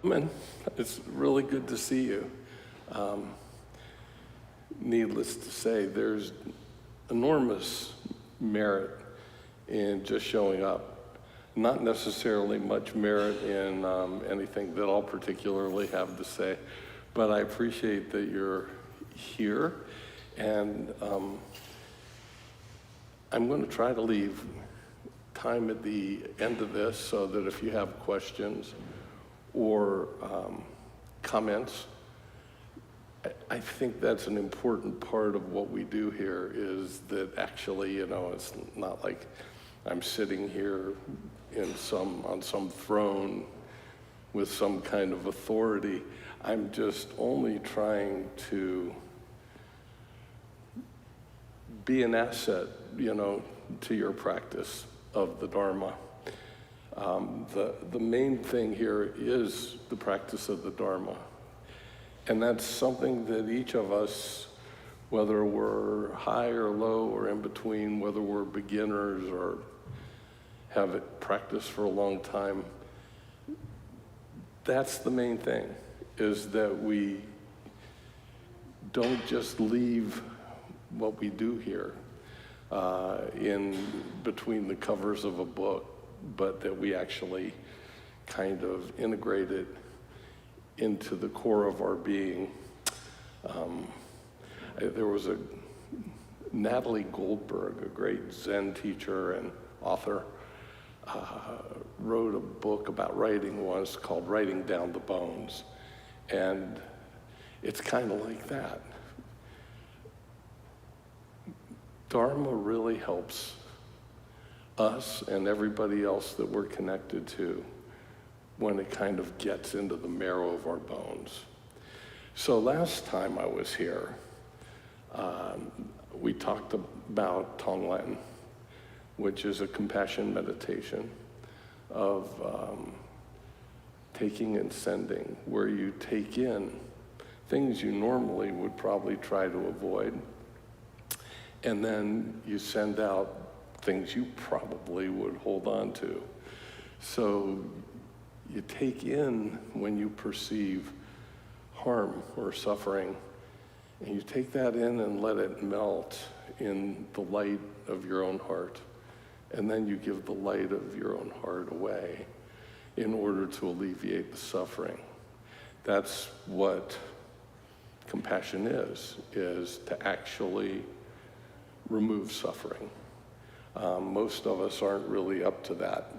Man, it's really good to see you. Um, Needless to say, there's enormous merit in just showing up. Not necessarily much merit in anything that I'll particularly have to say, but I appreciate that you're here, and I'm going to try to leave time at the end of this so that if you have questions or comments, I think that's an important part of what we do here, is that actually, it's not like I'm sitting here on some throne with some kind of authority. I'm just only trying to be an asset, to your practice of the Dharma. The main thing here is the practice of the Dharma. And that's something that each of us, whether we're high or low or in between, whether we're beginners or have it practiced for a long time, that's the main thing, is that we don't just leave what we do here in between the covers of a book, but that we actually kind of integrate it into the core of our being. There was a Natalie Goldberg, a great Zen teacher and author, wrote a book about writing once called Writing Down the Bones. And it's kind of like that. Dharma really helps us and everybody else that we're connected to when it kind of gets into the marrow of our bones. So last time I was here, we talked about Tonglen, which is a compassion meditation of taking and sending, where you take in things you normally would probably try to avoid, and then you send out things you probably would hold on to. So you take in when you perceive harm or suffering, and you take that in and let it melt in the light of your own heart. And then you give the light of your own heart away in order to alleviate the suffering. That's what compassion is to actually remove suffering. Most of us aren't really up to that.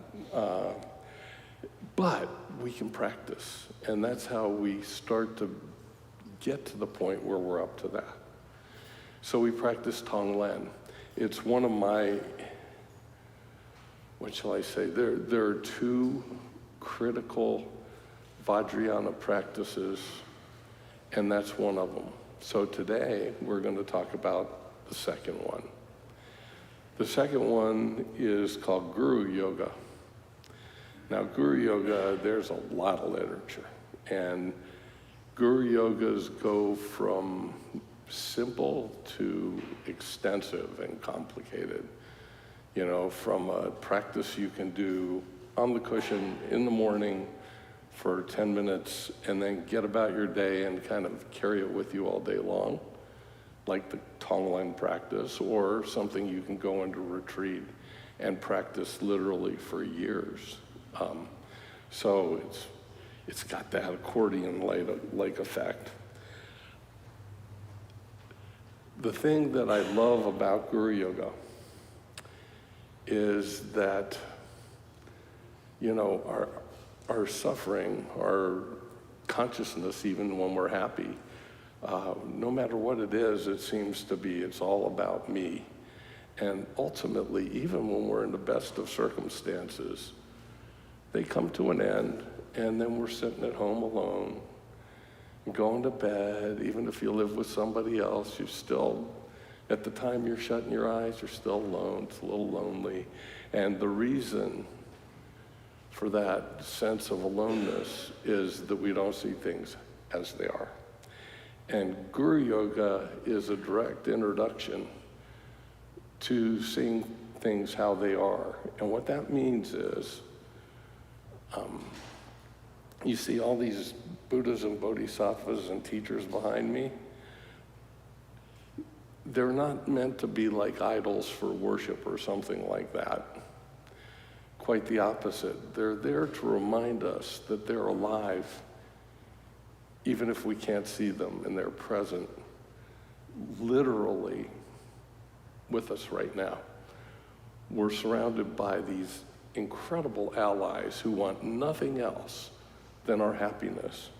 But we can practice, and that's how we start to get to the point where we're up to that. So we practice Tonglen. It's one of my, what shall I say, there are two critical Vajrayana practices, and that's one of them. So today, we're going to talk about the second one. The second one is called Guru Yoga. Now, Guru Yoga, there's a lot of literature, and Guru Yogas go from simple to extensive and complicated. From a practice you can do on the cushion in the morning for 10 minutes and then get about your day and kind of carry it with you all day long, like the Tonglen practice, or something you can go into retreat and practice literally for years. So it's got that accordion-like effect. The thing that I love about Guru Yoga is that, our suffering, our consciousness, even when we're happy, no matter what it is, it seems to be, it's all about me. And ultimately, even when we're in the best of circumstances, they come to an end, and then we're sitting at home alone, going to bed. Even if you live with somebody else, you're still, at the time you're shutting your eyes, you're still alone. It's a little lonely. And the reason for that sense of aloneness is that we don't see things as they are. And Guru Yoga is a direct introduction to seeing things how they are. And what that means is, You see all these Buddhas and Bodhisattvas and teachers behind me? They're not meant to be like idols for worship or something like that. Quite the opposite. They're there to remind us that they're alive, even if we can't see them, and they're present literally with us right now. We're surrounded by these incredible allies who want nothing else than our happiness.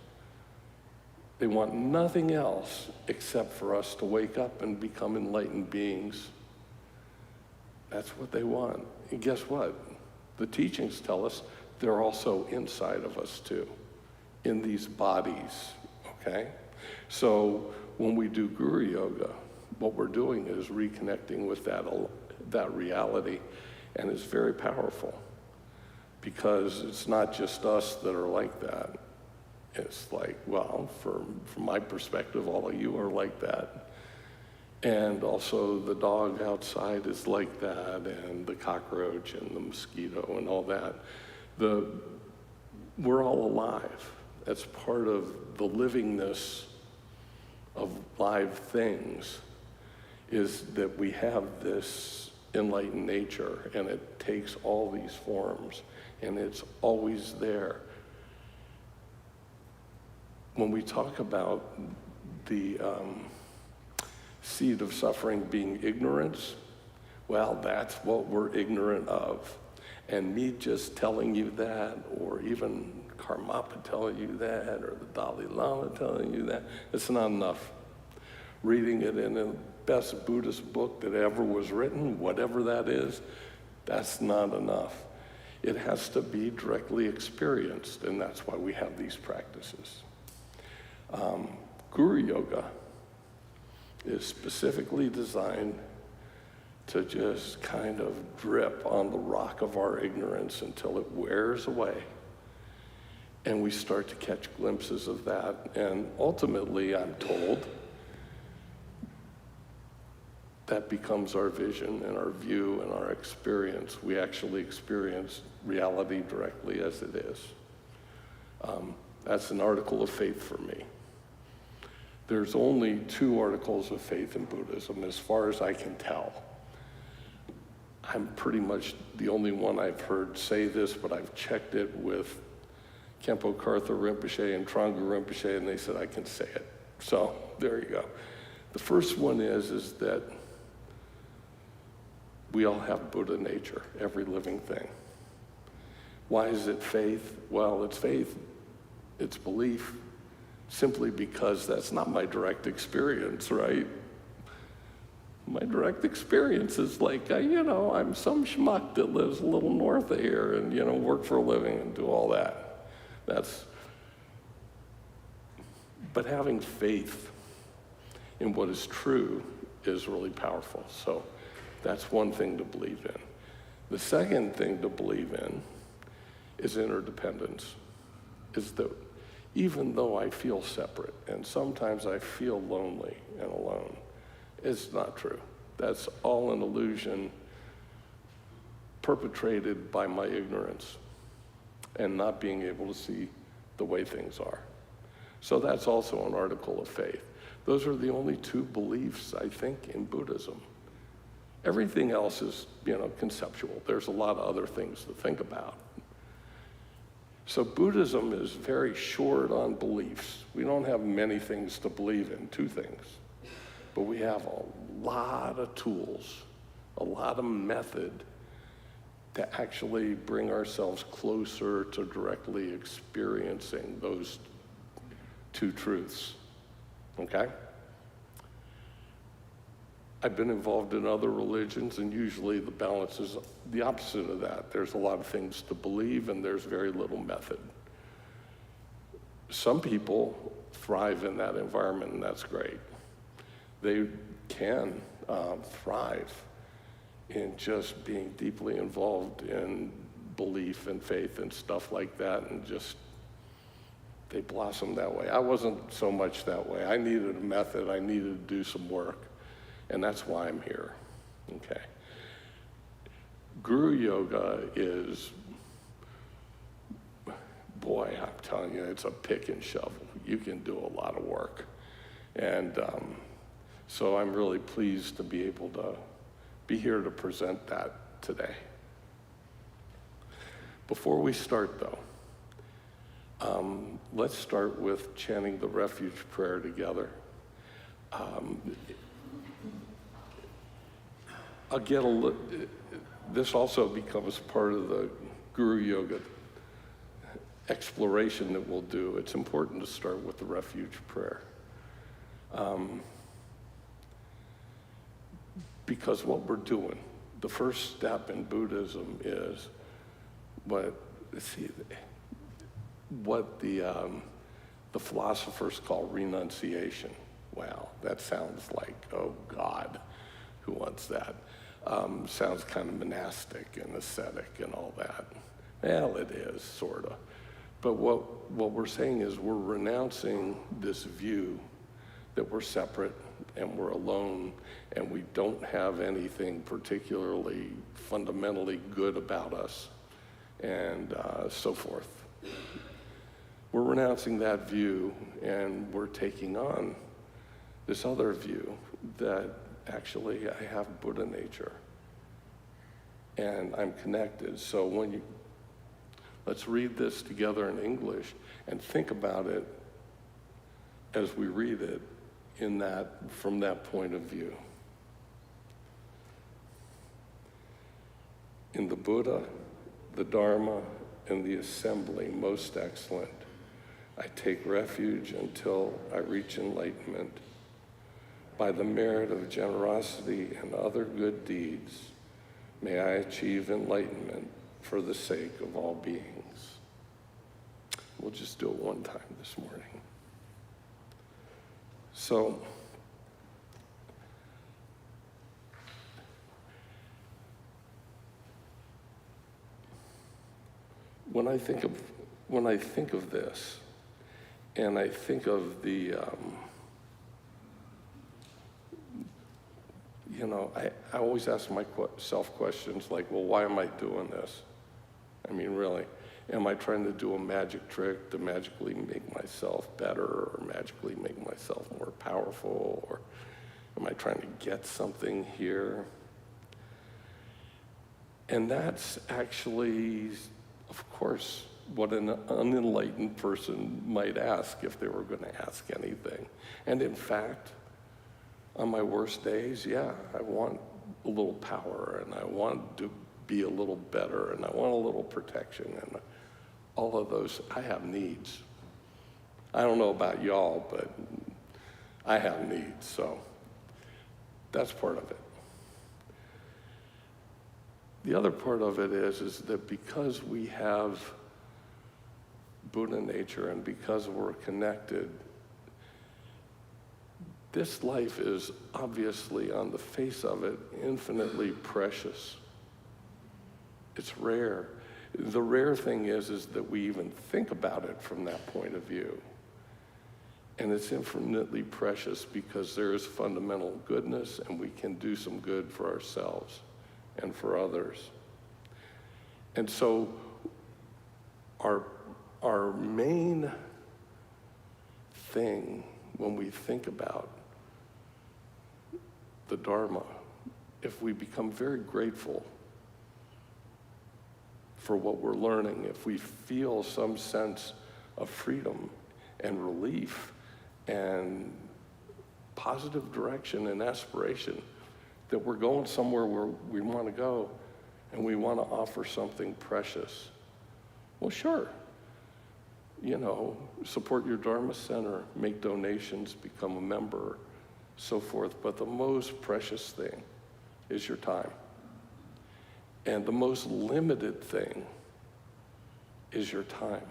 They want nothing else except for us to wake up and become enlightened beings. That's what they want. And guess what? The teachings tell us they're also inside of us too, in these bodies, okay? So when we do Guru Yoga, what we're doing is reconnecting with that reality, and it's very powerful because it's not just us that are like that. It's like, well, from my perspective, all of you are like that. And also the dog outside is like that, and the cockroach and the mosquito and all that. We're all alive. That's part of the livingness of live things, is that we have this enlightened nature, and it takes all these forms, and it's always there. When we talk about the seed of suffering being ignorance, well, that's what we're ignorant of. And me just telling you that, or even Karmapa telling you that, or the Dalai Lama telling you that, it's not enough. Reading it in the best Buddhist book that ever was written, whatever that is, that's not enough. It has to be directly experienced, and that's why we have these practices. Guru Yoga is specifically designed to just kind of drip on the rock of our ignorance until it wears away, and we start to catch glimpses of that. And ultimately, I'm told, that becomes our vision and our view and our experience. We actually experience reality directly as it is. That's an article of faith for me. There's only 2 articles of faith in Buddhism, as far as I can tell. I'm pretty much the only one I've heard say this, but I've checked it with Khenpo Kartha Rinpoche and Trungpa Rinpoche, and they said I can say it. So there you go. The first one is that we all have Buddha nature, every living thing. Why is it faith? Well, it's faith, it's belief, simply because that's not my direct experience, right? My direct experience is like, I'm some schmuck that lives a little north of here and, work for a living and do all that. But having faith in what is true is really powerful. So that's one thing to believe in. The second thing to believe in is interdependence, is that even though I feel separate, and sometimes I feel lonely and alone, it's not true. That's all an illusion perpetrated by my ignorance and not being able to see the way things are. So that's also an article of faith. Those are the only 2 beliefs, I think, in Buddhism. Everything else is, conceptual. There's a lot of other things to think about. So Buddhism is very short on beliefs. We don't have many things to believe in, 2 things. But we have a lot of tools, a lot of method to actually bring ourselves closer to directly experiencing those 2 truths, okay? I've been involved in other religions, and usually the balance is the opposite of that. There's a lot of things to believe, and there's very little method. Some people thrive in that environment, and that's great. They can thrive in just being deeply involved in belief and faith and stuff like that, and just they blossom that way. I wasn't so much that way. I needed a method. I needed to do some work. And that's why I'm here, okay? Guru Yoga is boy, I'm telling you, it's a pick and shovel. You can do a lot of work. And so I'm really pleased to be able to be here to present that today. Before we start, though, let's start with chanting the refuge prayer together. This also becomes part of the Guru Yoga exploration that we'll do. It's important to start with the refuge prayer. Because what we're doing, the first step in Buddhism is what the philosophers call renunciation. Wow, that sounds like, oh God, who wants that? Sounds kind of monastic and ascetic and all that. Well, it is, sort of. But what we're saying is we're renouncing this view that we're separate and we're alone and we don't have anything particularly fundamentally good about us and so forth. We're renouncing that view and we're taking on this other view that actually I have Buddha nature and I'm connected. So let's read this together in English and think about it as we read it from that point of view. In the Buddha, the Dharma, and the assembly most excellent, I take refuge until I reach enlightenment. By the merit of generosity and other good deeds, may I achieve enlightenment for the sake of all beings. We'll just do it one time this morning. So, when I think of this, and I think of the, I always ask myself questions like, well, why am I doing this? I mean, really, am I trying to do a magic trick to magically make myself better or magically make myself more powerful? Or am I trying to get something here? And that's actually, of course, what an unenlightened person might ask if they were going to ask anything. And in fact, on my worst days, yeah, I want a little power and I want to be a little better and I want a little protection and all of those. I have needs. I don't know about y'all, but I have needs, so that's part of it. The other part of it is that because we have Buddha nature and because we're connected, this life is obviously, on the face of it, infinitely precious. It's rare. The rare thing is that we even think about it from that point of view. And it's infinitely precious because there is fundamental goodness and we can do some good for ourselves and for others. And so our main thing when we think about the Dharma, if we become very grateful for what we're learning, if we feel some sense of freedom and relief and positive direction and aspiration, that we're going somewhere where we want to go and we want to offer something precious. Well, sure. Support your Dharma center, make donations, become a member, so forth. But the most precious thing is your time. And the most limited thing is your time.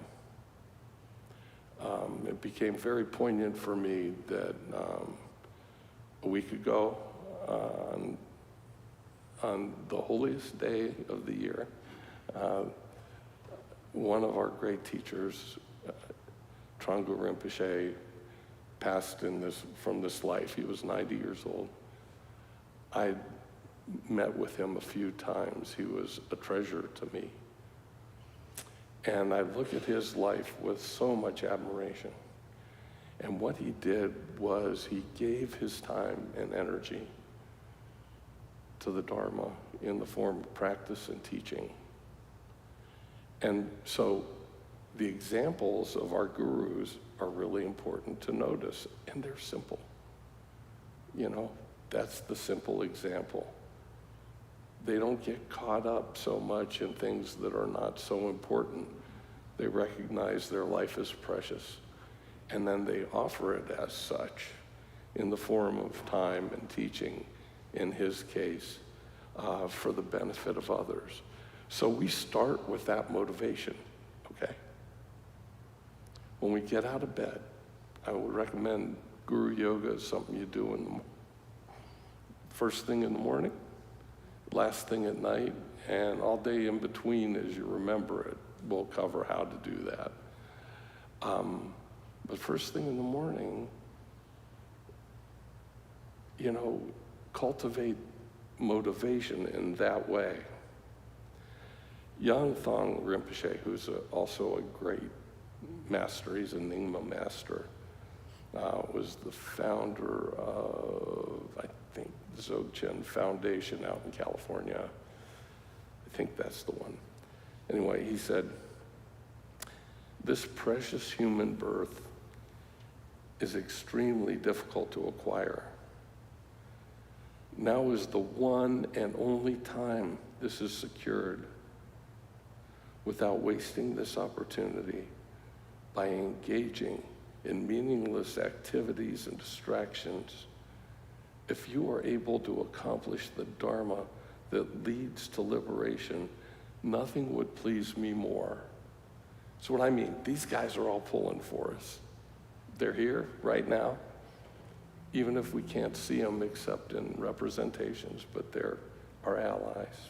It became very poignant for me that a week ago, on the holiest day of the year, one of our great teachers, Trungpa Rinpoche, passed from this life. He was 90 years old. I met with him a few times. He was a treasure to me. And I look at his life with so much admiration. And what he did was he gave his time and energy to the Dharma in the form of practice and teaching. And so the examples of our gurus are really important to notice, and they're simple. You know, that's the simple example. They don't get caught up so much in things that are not so important. They recognize their life is precious, and then they offer it as such in the form of time and teaching, in his case, for the benefit of others. So we start with that motivation, okay? When we get out of bed, I would recommend Guru Yoga is something you do in the first thing in the morning, last thing at night, and all day in between as you remember it. We'll cover how to do that. But first thing in the morning, you know, cultivate motivation in that way. Yang Thong Rinpoche, who's also a great master, he's a Nyingma master, was the founder of, I think, Dzogchen Foundation out in California. I think that's the one. Anyway, he said, this precious human birth is extremely difficult to acquire. Now is the one and only time this is secured. Without wasting this opportunity by engaging in meaningless activities and distractions, if you are able to accomplish the Dharma that leads to liberation, nothing would please me more. So what I mean, these guys are all pulling for us. They're here right now, even if we can't see them except in representations, but they're our allies.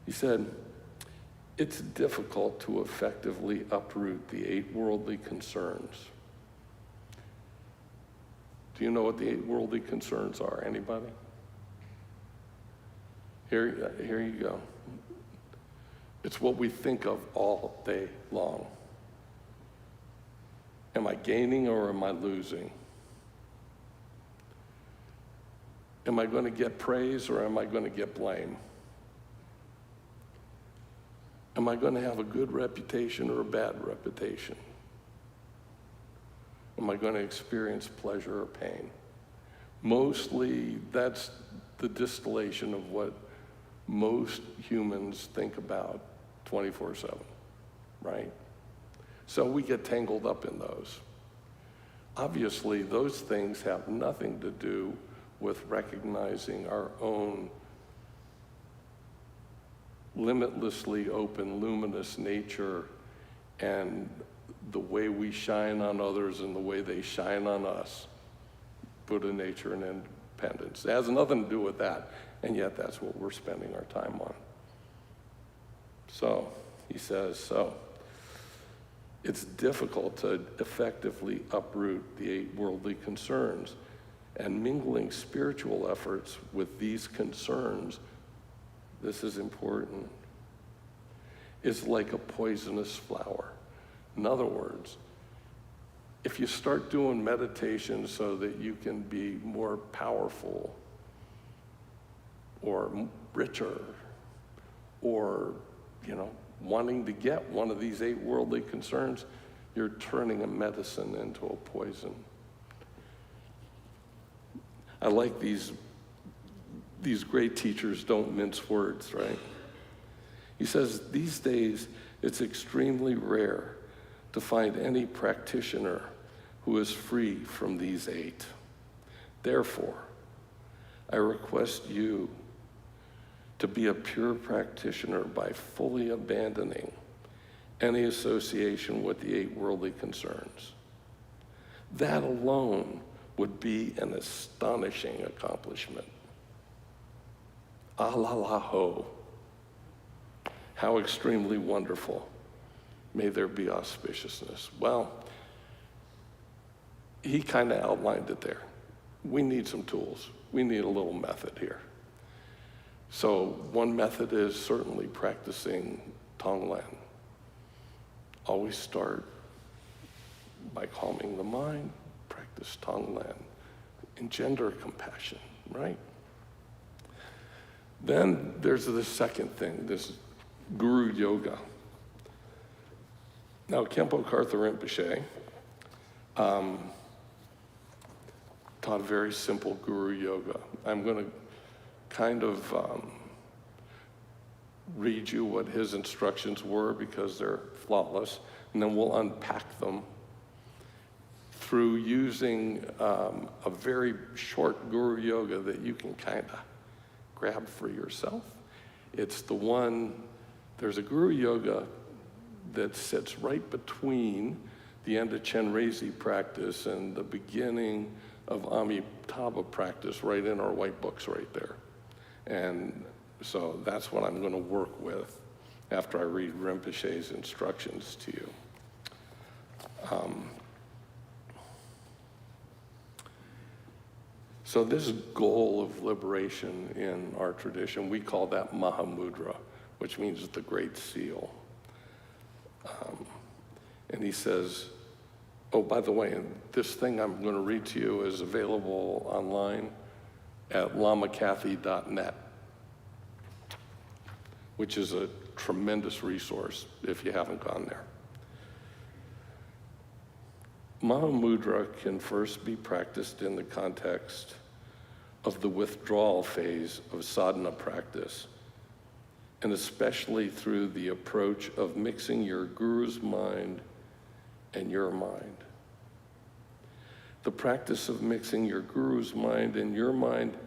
He said, it's difficult to effectively uproot the 8 worldly concerns. Do you know what the 8 worldly concerns are? Anybody? Here you go. It's what we think of all day long. Am I gaining or am I losing? Am I going to get praise or am I going to get blame? Am I going to have a good reputation or a bad reputation? Am I going to experience pleasure or pain? Mostly, that's the distillation of what most humans think about 24/7, right? So we get tangled up in those. Obviously, those things have nothing to do with recognizing our own limitlessly open, luminous nature and the way we shine on others and the way they shine on us. Buddha nature and independence. It has nothing to do with that, and yet that's what we're spending our time on. So, he says, it's difficult to effectively uproot the 8 worldly concerns, and mingling spiritual efforts with these concerns, this is important, is like a poisonous flower. In other words, if you start doing meditation so that you can be more powerful or richer or, wanting to get one of these 8 worldly concerns, you're turning a medicine into a poison. I like these great teachers don't mince words, right? He says, these days, it's extremely rare to find any practitioner who is free from these 8. Therefore, I request you to be a pure practitioner by fully abandoning any association with the 8 worldly concerns. That alone would be an astonishing accomplishment. Alalahu. How extremely wonderful. May there be auspiciousness. Well, he kind of outlined it there. We need some tools. We need a little method here. So one method is certainly practicing Tonglen. always start by calming the mind, practice Tonglen, engender compassion, right? Then there's the second thing, this guru yoga. Now, Khenpo Karthar Rinpoche taught a very simple guru yoga. I'm going to kind of read you what his instructions were because they're flawless, and then we'll unpack them through using a very short guru yoga that you can kind of grab for yourself. It's the one, there's a guru yoga that sits right between the end of Chenrezig practice and the beginning of Amitabha practice, right in our white books right there. And so that's what I'm going to work with after I read Rinpoche's instructions to you. So this goal of liberation in our tradition, we call that Mahamudra, which means the Great Seal. And he says, oh, by the way, this thing I'm going to read to you is available online at lamakathy.net, which is a tremendous resource if you haven't gone there. Mahamudra can first be practiced in the context of the withdrawal phase of sadhana practice, and especially through the approach of mixing your guru's mind and your mind. The practice of mixing your guru's mind and your mind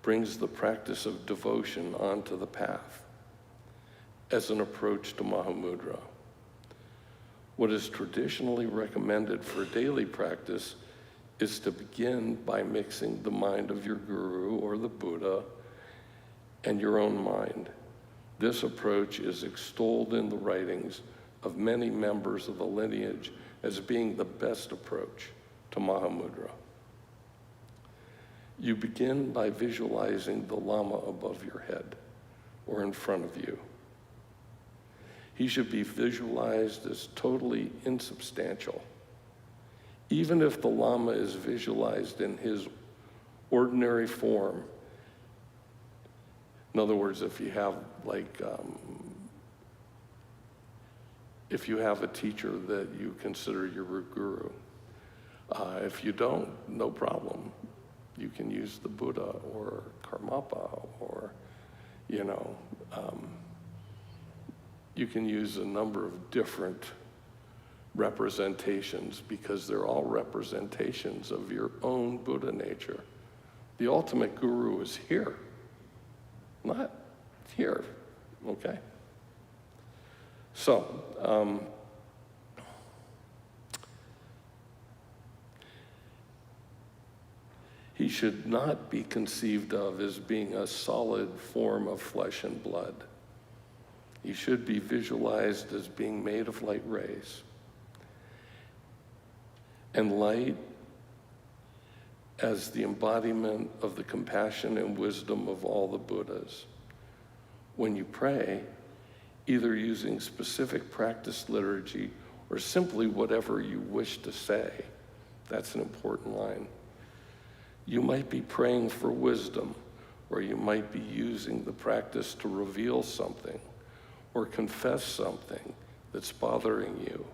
brings the practice of devotion onto the path as an approach to Mahamudra. What is traditionally recommended for daily practice is to begin by mixing the mind of your guru or the Buddha and your own mind. This approach is extolled in the writings of many members of the lineage as being the best approach to Mahamudra. You begin by visualizing the Lama above your head or in front of you. He should be visualized as totally insubstantial. Even if the Lama is visualized in his ordinary form, in other words, if you have if you have a teacher that you consider your guru, if you don't, no problem. You can use the Buddha or Karmapa or, you can use a number of different representations because they're all representations of your own Buddha nature. The ultimate guru is here, not here, okay? So, he should not be conceived of as being a solid form of flesh and blood. He should be visualized as being made of light rays. And light as the embodiment of the compassion and wisdom of all the Buddhas. When you pray, either using specific practice liturgy or simply whatever you wish to say, that's an important line. You might be praying for wisdom, or you might be using the practice to reveal something or confess something that's bothering you.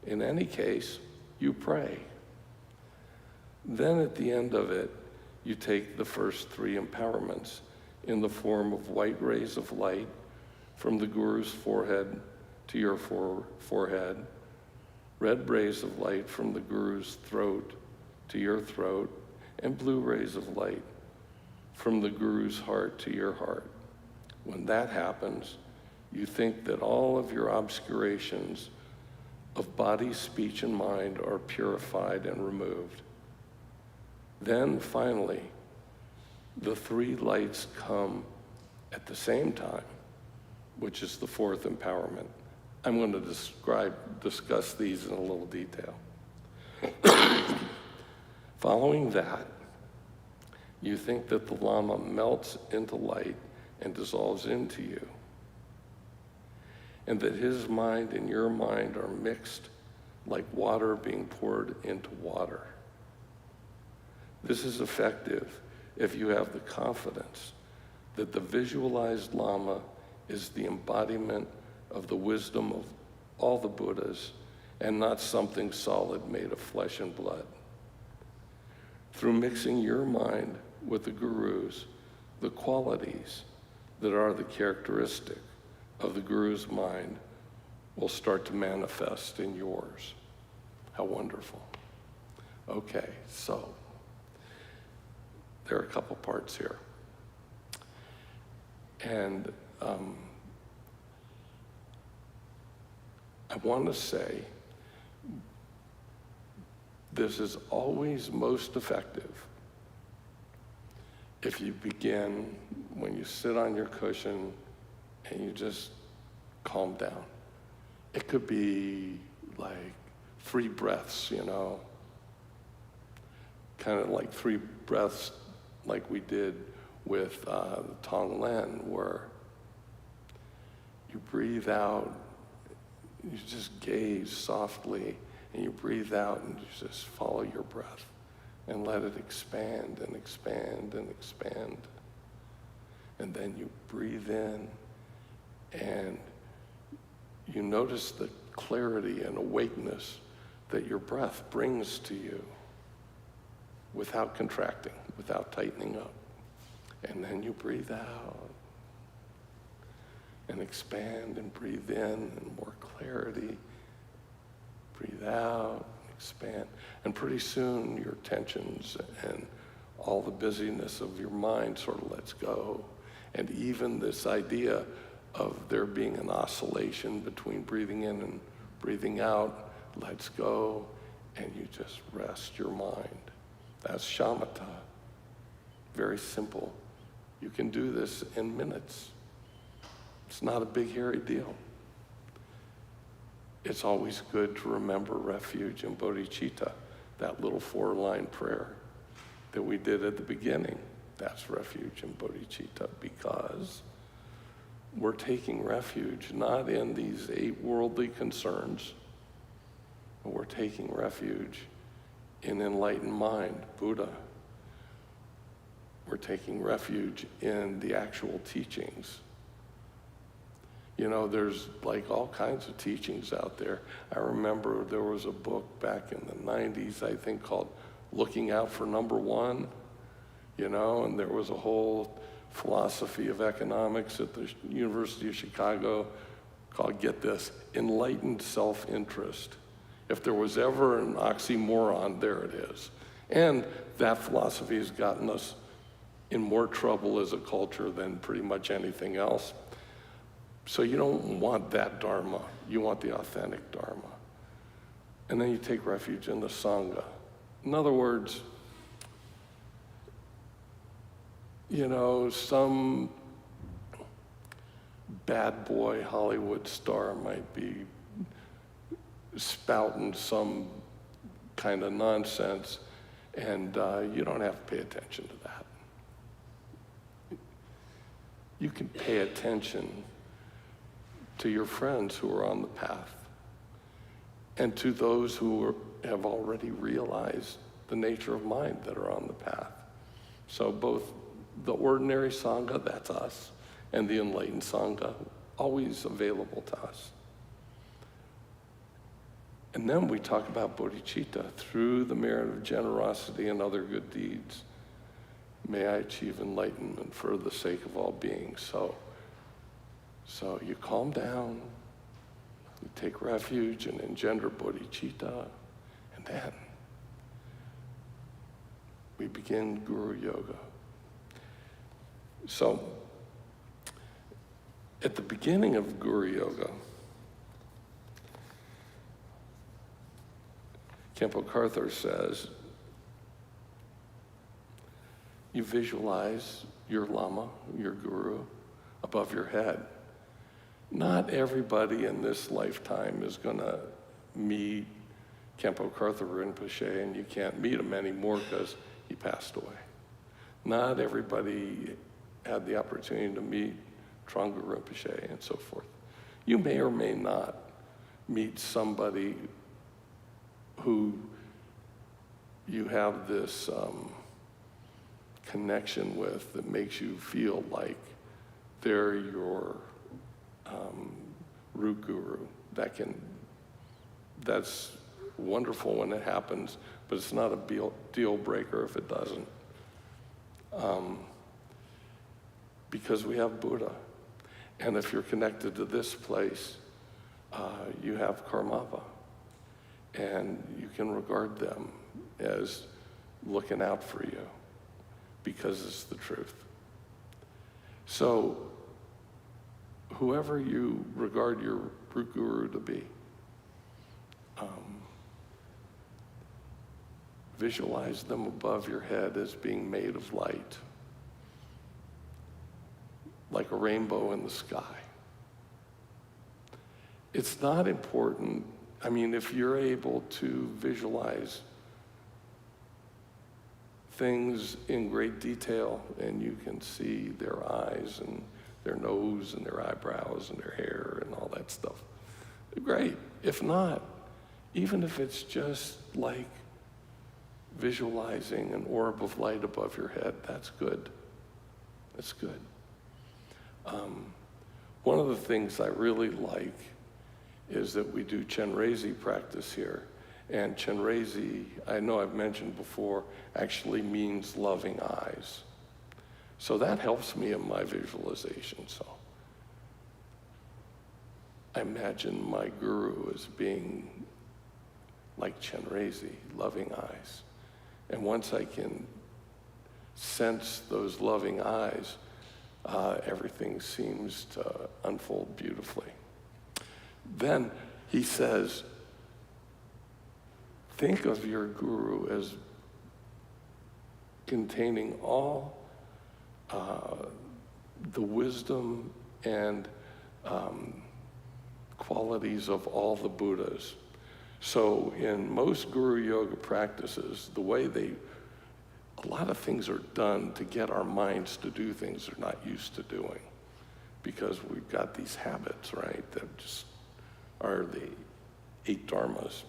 In any case, you pray. Then at the end of it, you take the first three empowerments in the form of white rays of light from the Guru's forehead to your forehead, red rays of light from the Guru's throat to your throat, and blue rays of light from the Guru's heart to your heart. When that happens, you think that all of your obscurations of body, speech, and mind are purified and removed. Then finally, the three lights come at the same time, which is the fourth empowerment. I'm going to discuss these in a little detail. Following that, you think that the Lama melts into light and dissolves into you. and that his mind and your mind are mixed like water being poured into water. This is effective if you have the confidence that the visualized Lama is the embodiment of the wisdom of all the Buddhas and not something solid made of flesh and blood. Through mixing your mind with the Guru's, the qualities that are the characteristic of the Guru's mind will start to manifest in yours. How wonderful. Okay, so there are a couple parts here. And I want to say this is always most effective if you begin when you sit on your cushion and you just calm down. It could be like 3 breaths, you know, kind of like 3 breaths like we did with the Tonglen, where you breathe out, you just gaze softly, and you breathe out and you just follow your breath and let it expand and expand and expand. And then you breathe in and you notice the clarity and awakeness that your breath brings to you without contracting, without tightening up. And then you breathe out and expand and breathe in and more clarity. Breathe out, expand. And pretty soon your tensions and all the busyness of your mind sort of lets go. And even this idea of there being an oscillation between breathing in and breathing out lets go, and you just rest your mind. That's shamatha. Very simple. You can do this in minutes. It's not a big, hairy deal. It's always good to remember refuge and bodhicitta, that little 4-line prayer that we did at the beginning. That's refuge and bodhicitta, because we're taking refuge not in these 8 worldly concerns, but we're taking refuge in enlightened mind, Buddha. We're taking refuge in the actual teachings. You know, there's like all kinds of teachings out there. I remember there was a book back in the 90s, I think, called Looking Out for Number One, you know, and there was a whole philosophy of economics at the University of Chicago called, get this, enlightened self-interest. If there was ever an oxymoron, there it is. And that philosophy has gotten us in more trouble as a culture than pretty much anything else. So you don't want that Dharma. You want the authentic Dharma. And then you take refuge in the Sangha. In other words, you know, some bad boy Hollywood star might be spouting some kind of nonsense, and you don't have to pay attention to that. You can pay attention to your friends who are on the path and to those who have already realized the nature of mind that are on the path. So both the ordinary Sangha, that's us, and the enlightened Sangha, always available to us. And then we talk about bodhicitta. Through the merit of generosity and other good deeds, may I achieve enlightenment for the sake of all beings. So you calm down, you take refuge and engender bodhicitta, and then we begin Guru Yoga. So at the beginning of Guru Yoga, Khenpo Karthar says, you visualize your Lama, your Guru, above your head. Not everybody in this lifetime is going to meet Khenpo Karthar Rinpoche, and you can't meet him anymore because he passed away. Not everybody had the opportunity to meet Trungpa Rinpoche and so forth. You may or may not meet somebody who you have this connection with that makes you feel like they're your root guru. That's wonderful when it happens, but it's not a deal breaker if it doesn't. Because we have Buddha. And if you're connected to this place, you have Karmapa. And you can regard them as looking out for you because it's the truth. So whoever you regard your root guru to be, visualize them above your head as being made of light, like a rainbow in the sky. It's not important. I mean, if you're able to visualize things in great detail and you can see their eyes and their nose and their eyebrows and their hair and all that stuff, great. If not, even if it's just like visualizing an orb of light above your head, that's good. That's good. One of the things I really like is that we do Chenrezi practice here. And Chenrezi, I know I've mentioned before, actually means loving eyes. So that helps me in my visualization. So I imagine my guru as being like Chenrezi, loving eyes. And once I can sense those loving eyes, everything seems to unfold beautifully. Then he says, think of your guru as containing all the wisdom and qualities of all the Buddhas. So in most guru yoga practices, the way a lot of things are done to get our minds to do things they're not used to doing, because we've got these habits, right, that just are the 8 dharmas,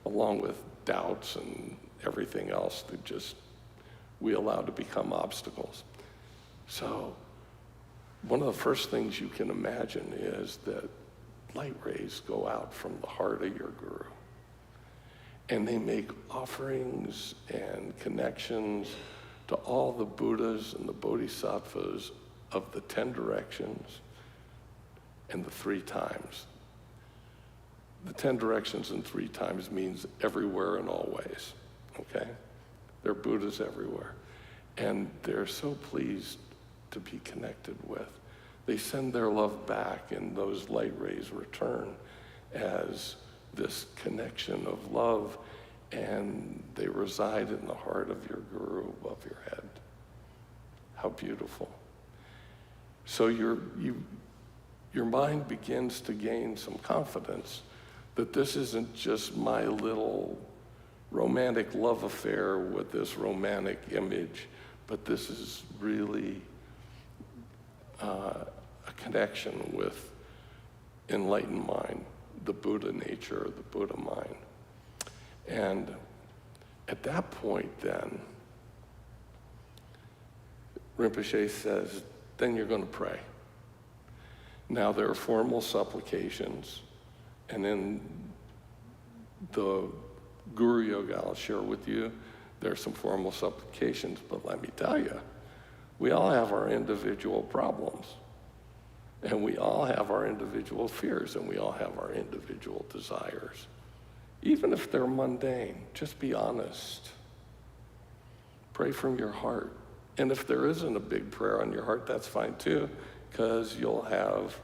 along with doubts and everything else that just we allow to become obstacles. So one of the first things you can imagine is that light rays go out from the heart of your guru, and they make offerings and connections to all the Buddhas and the Bodhisattvas of the 10 directions and the 3 times. The 10 directions and 3 times means everywhere and always, okay? There are Buddhas everywhere. And they're so pleased to be connected with. They send their love back, and those light rays return as this connection of love, and they reside in the heart of your guru above your head. How beautiful. So your mind begins to gain some confidence that this isn't just my little romantic love affair with this romantic image, but this is really a connection with enlightened mind, the Buddha nature, the Buddha mind. And at that point then, Rinpoche says, then you're going to pray. Now there are formal supplications, and in the Guru Yoga I'll share with you, there are some formal supplications, but let me tell you, we all have our individual problems, and we all have our individual fears, and we all have our individual desires. Even if they're mundane, just be honest. Pray from your heart. And if there isn't a big prayer on your heart, that's fine too, because you'll have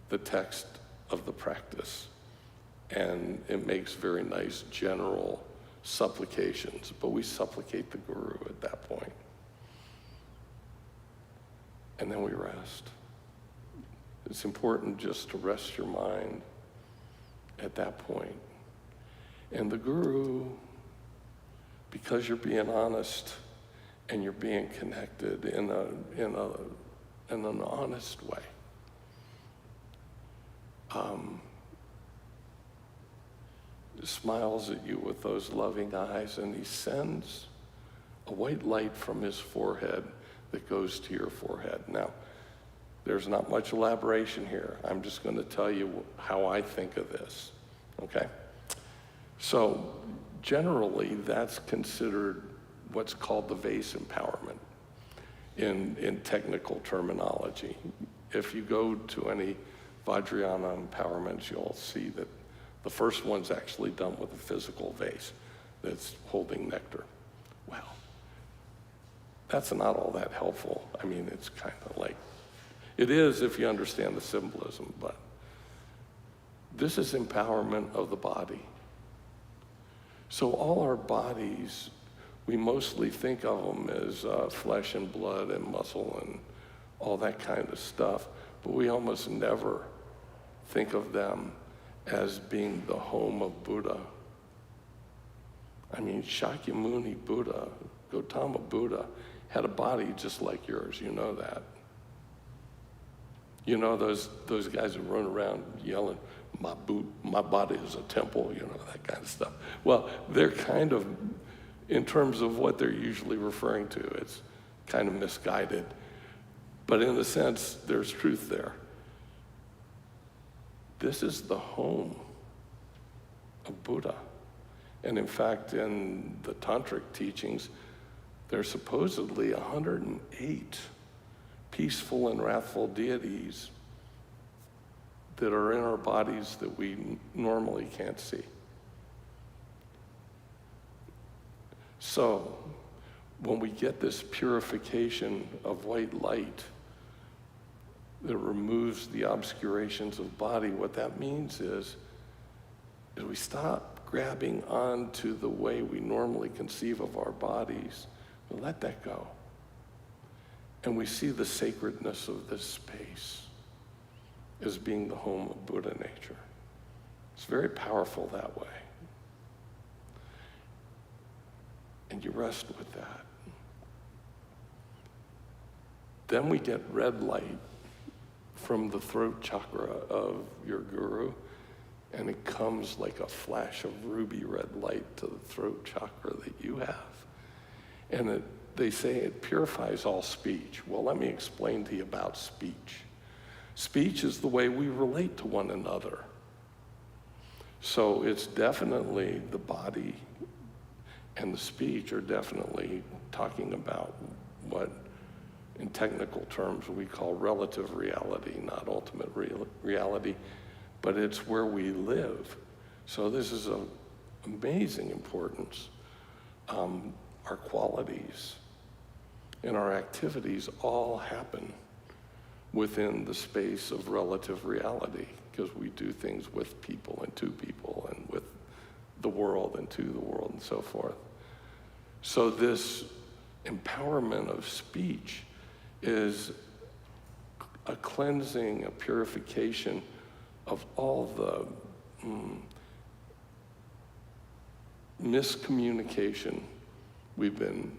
the text of the practice. And it makes very nice general supplications, but we supplicate the Guru at that point. And then we rest. It's important just to rest your mind at that point. And the Guru, because you're being honest and you're being connected in an honest way, smiles at you with those loving eyes, and he sends a white light from his forehead that goes to your forehead. Now, there's not much elaboration here. I'm just going to tell you how I think of this, okay? So generally, that's considered what's called the vase empowerment in technical terminology. If you go to any Vajrayana empowerments, you'll see that the first one's actually done with a physical vase that's holding nectar. Well, that's not all that helpful. I mean, it's kind of like, it is if you understand the symbolism, but this is empowerment of the body. So all our bodies, we mostly think of them as flesh and blood and muscle and all that kind of stuff, but we almost never think of them as being the home of Buddha. I mean, Shakyamuni Buddha, Gautama Buddha, had a body just like yours, you know that. You know those guys who run around yelling, my body is a temple, you know, that kind of stuff. Well, they're kind of, in terms of what they're usually referring to, it's kind of misguided. But in a sense, there's truth there. This is the home of Buddha. And in fact, in the tantric teachings, there's supposedly 108 peaceful and wrathful deities that are in our bodies that we normally can't see. So when we get this purification of white light that removes the obscurations of body, what that means is we stop grabbing onto the way we normally conceive of our bodies. We let that go. And we see the sacredness of this space as being the home of Buddha nature. It's very powerful that way. And you rest with that. Then we get red light from the throat chakra of your guru, and it comes like a flash of ruby red light to the throat chakra that you have. And they say it purifies all speech. Well, let me explain to you about speech. Speech is the way we relate to one another. So it's definitely the body and the speech are definitely talking about what in technical terms we call relative reality, not ultimate reality, but it's where we live. So this is of amazing importance. Our qualities and our activities all happen within the space of relative reality because we do things with people and to people and with the world and to the world and so forth. So this empowerment of speech is a cleansing, a purification of all the miscommunication we've been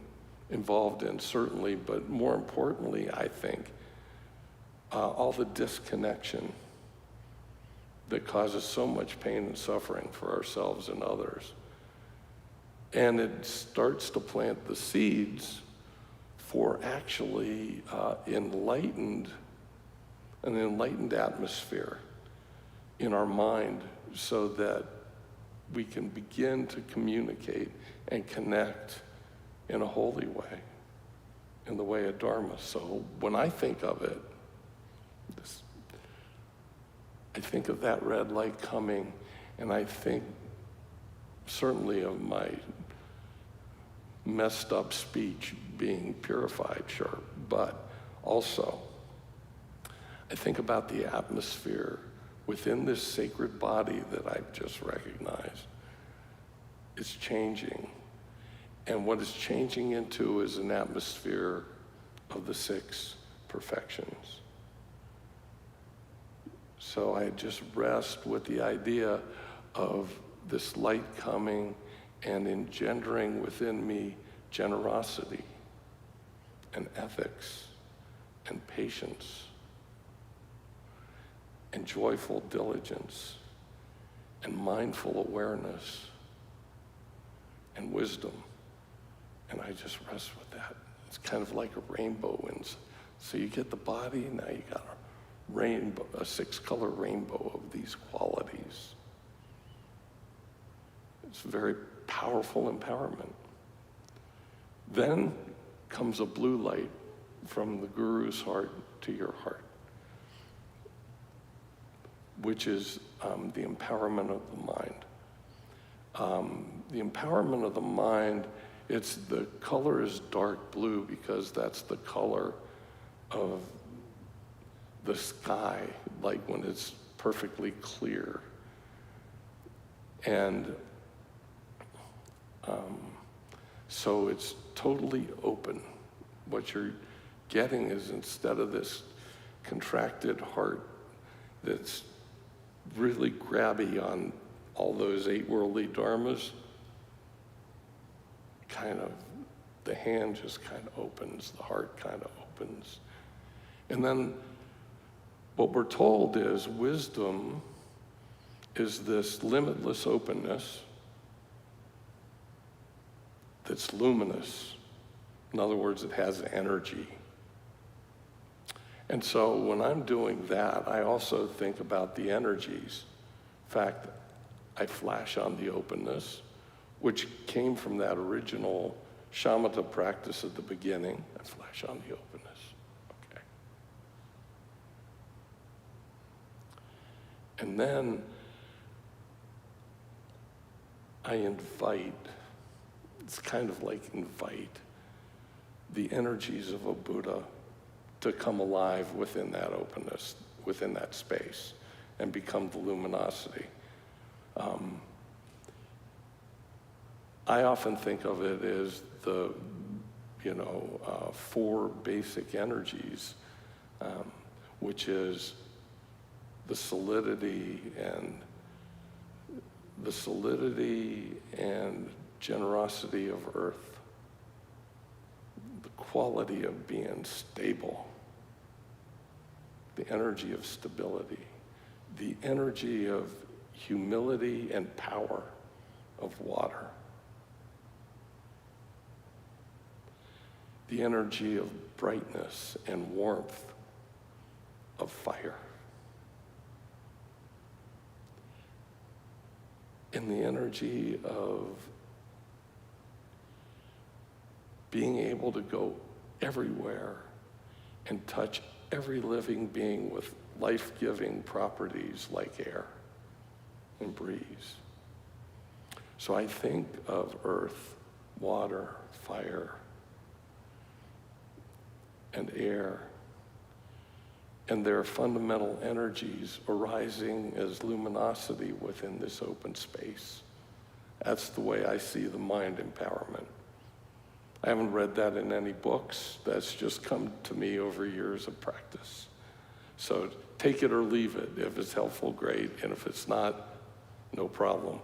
involved in, certainly, but more importantly, I think, all the disconnection that causes so much pain and suffering for ourselves and others. And it starts to plant the seeds for actually an enlightened atmosphere in our mind so that we can begin to communicate and connect in a holy way, in the way of Dharma. So when I think of it, I think of that red light coming, and I think certainly of my messed up speech being purified, sure, but also I think about the atmosphere within this sacred body that I've just recognized. It's changing. And what it's changing into is an atmosphere of the 6 perfections. So I just rest with the idea of this light coming and engendering within me generosity and ethics and patience and joyful diligence and mindful awareness and wisdom. And I just rest with that. It's kind of like a rainbow. And so you get the body, now you got a rainbow, a 6-color rainbow of these qualities. It's very powerful empowerment. Then comes a blue light from the guru's heart to your heart, which is the empowerment of the mind. The empowerment of the mind, the color is dark blue because that's the color of the sky, like when it's perfectly clear. And so it's totally open. What you're getting is, instead of this contracted heart that's really grabby on all those 8 worldly dharmas, the hand just kind of opens, the heart kind of opens. And then what we're told is wisdom is this limitless openness that's luminous. In other words, it has energy. And so when I'm doing that, I also think about the energies. In fact, I flash on the openness, which came from that original shamatha practice at the beginning. I flash on the openness. Okay. And then I invite, it's kind of like invite the energies of a Buddha to come alive within that openness, within that space, and become the luminosity. I often think of it as the, 4 basic energies, which is the solidity and generosity of earth, the quality of being stable, the energy of stability, the energy of humility and power of water, the energy of brightness and warmth of fire, and the energy of being able to go everywhere and touch every living being with life-giving properties like air and breeze. So I think of earth, water, fire, and air, and their fundamental energies arising as luminosity within this open space. That's the way I see the mind empowerment. I haven't read that in any books. That's just come to me over years of practice. So take it or leave it. If it's helpful, great. And if it's not, no problem.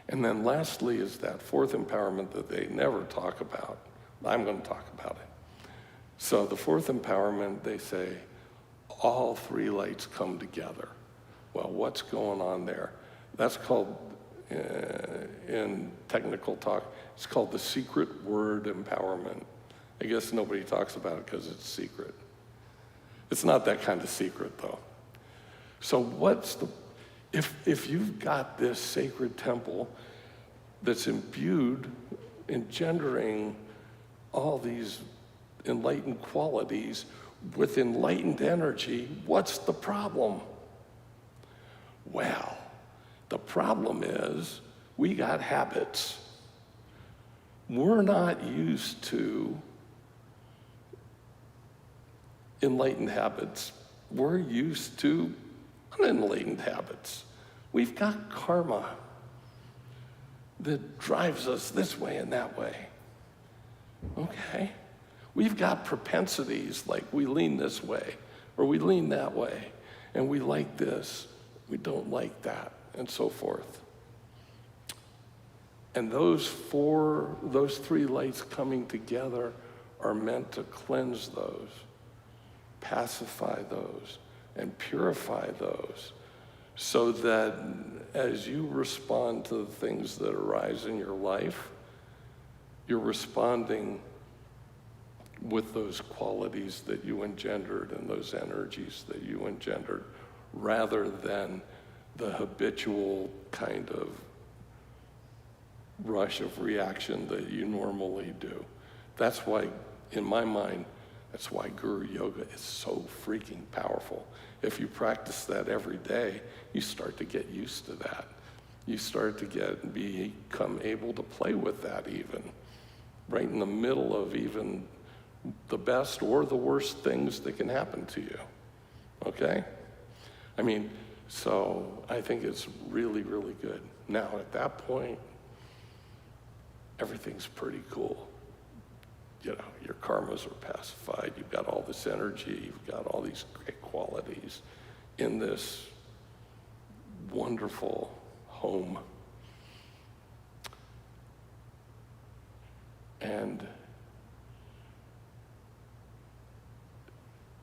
And then lastly is that 4th empowerment that they never talk about. I'm going to talk about it. So the 4th empowerment, they say, all 3 lights come together. Well, what's going on there? That's called, in technical talk, it's called the secret word empowerment. I guess nobody talks about it because it's secret. It's not that kind of secret, though. So if you've got this sacred temple that's imbued, engendering all these enlightened qualities with enlightened energy, what's the problem? Well, the problem is we got habits. We're not used to enlightened habits. We're used to unenlightened habits. We've got karma that drives us this way and that way. Okay? We've got propensities like we lean this way or we lean that way, and we like this, we don't like that, and so forth. And those 3 lights coming together are meant to cleanse those. pacify those and purify those, so that as you respond to the things that arise in your life, you're responding with those qualities that you engendered and those energies that you engendered, rather than the habitual kind of rush of reaction that you normally do. That's why, in my mind, that's why Guru Yoga is so freaking powerful. If you practice that every day, you start to get used to that. You start to become able to play with that even, right in the middle of even the best or the worst things that can happen to you, okay? I mean, so I think it's really, really good. Now, at that point, everything's pretty cool. You know, your karmas are pacified, you've got all this energy, you've got all these great qualities in this wonderful home. And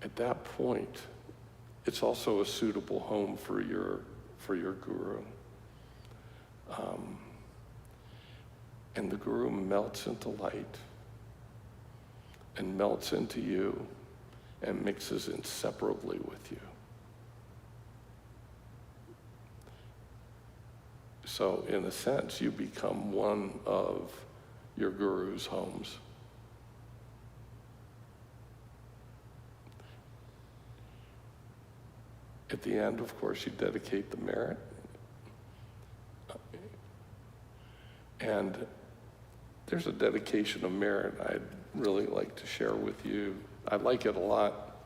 at that point, it's also a suitable home for your guru. And the guru melts into light and melts into you and mixes inseparably with you. So in a sense, you become one of your guru's homes. At the end, of course, you dedicate the merit. And there's a dedication of merit I'd really like to share with you. I like it a lot.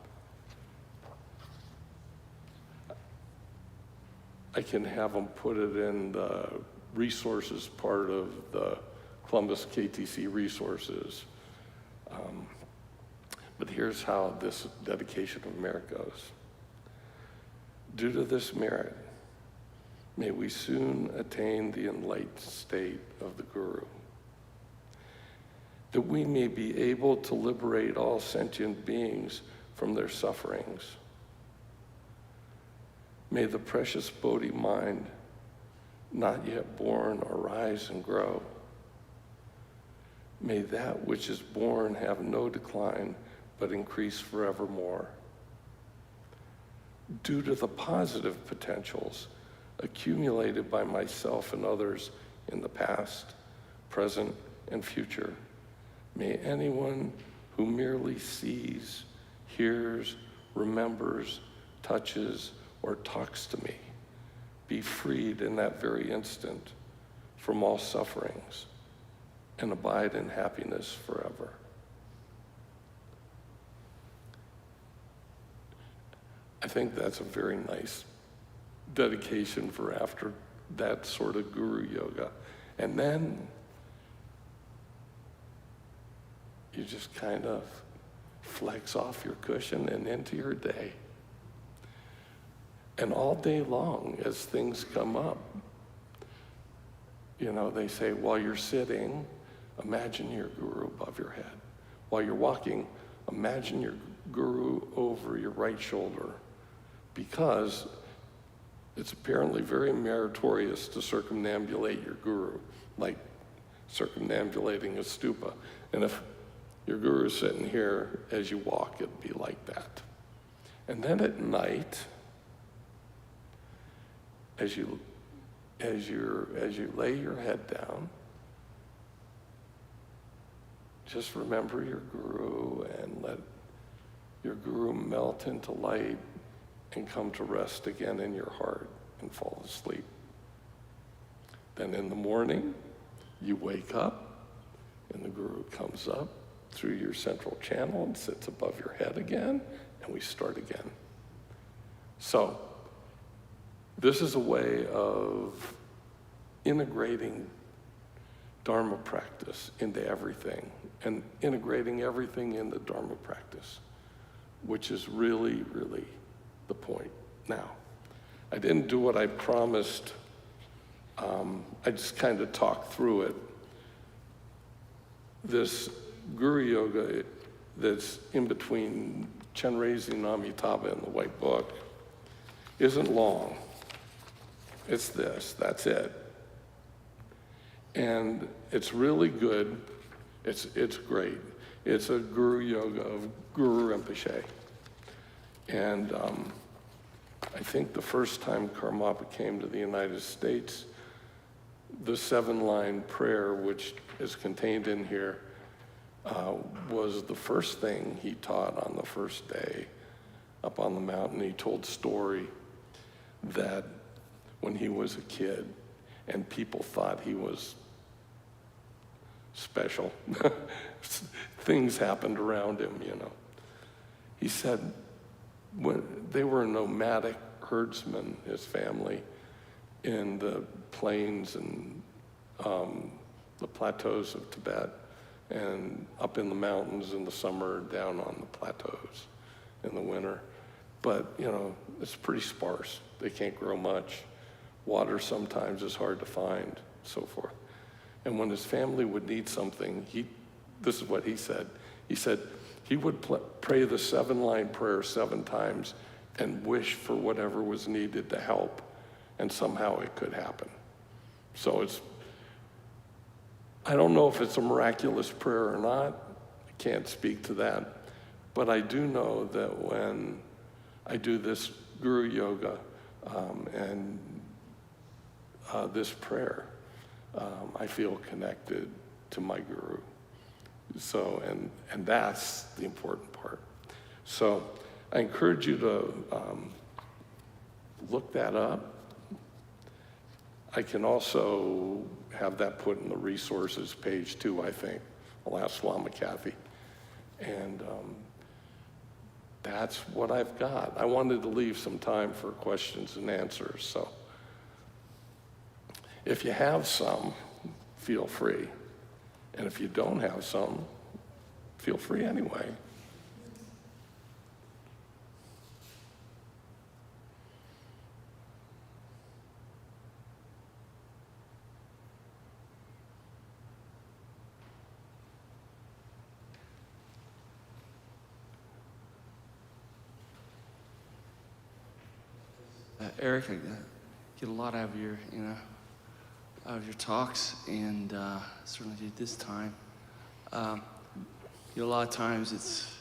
I can have them put it in the resources part of the Columbus KTC resources. But here's how this dedication of merit goes. Due to this merit, may we soon attain the enlightened state of the Guru, that we may be able to liberate all sentient beings from their sufferings. May the precious Bodhi mind, not yet born, arise and grow. May that which is born have no decline, but increase forevermore. Due to the positive potentials accumulated by myself and others in the past, present, and future, may anyone who merely sees, hears, remembers, touches, or talks to me be freed in that very instant from all sufferings and abide in happiness forever. I think that's a very nice dedication for after that sort of guru yoga. And then you just kind of flex off your cushion and into your day. And all day long, as things come up, you know, they say, while you're sitting, imagine your guru above your head. While you're walking, imagine your guru over your right shoulder, because it's apparently very meritorious to circumambulate your guru, like circumambulating a stupa. And if your guru's sitting here, as you walk, it'd be like that. And then at night, as you lay your head down, just remember your guru and let your guru melt into light and come to rest again in your heart and fall asleep. Then in the morning, you wake up and the guru comes up through your central channel and sits above your head again, and we start again. So this is a way of integrating Dharma practice into everything and integrating everything into Dharma practice, which is really, really the point. Now, I didn't do what I promised. I just kind of talked through it. This Guru Yoga that's in between Chenrezig Amitabha in the White Book isn't long. It's this, that's it. And it's really good. It's great. It's a Guru Yoga of Guru Rinpoche. And I think the first time Karmapa came to the United States, the 7-line prayer, which is contained in here, was the first thing he taught on the first day up on the mountain. He told a story that when he was a kid and people thought he was special, things happened around him, you know. He said when they were nomadic herdsmen, his family, in the plains and the plateaus of Tibet, and up in the mountains in the summer, down on the plateaus in the winter. But, you know, it's pretty sparse. They can't grow much. Water sometimes is hard to find, so forth. And when his family would need something, this is what he said. He said he would pray the 7-line prayer 7 times and wish for whatever was needed to help, and somehow it could happen. So I don't know if it's a miraculous prayer or not. I can't speak to that. But I do know that when I do this Guru Yoga and this prayer, I feel connected to my Guru. So, and that's the important part. So I encourage you to look that up. I can also have that put in the resources page too, I think. I'll ask Lama Kathy. And that's what I've got. I wanted to leave some time for questions and answers. So if you have some, feel free. And if you don't have some, feel free anyway. Eric, I get a lot out of your, out of your talks, and certainly did this time. A lot of times it's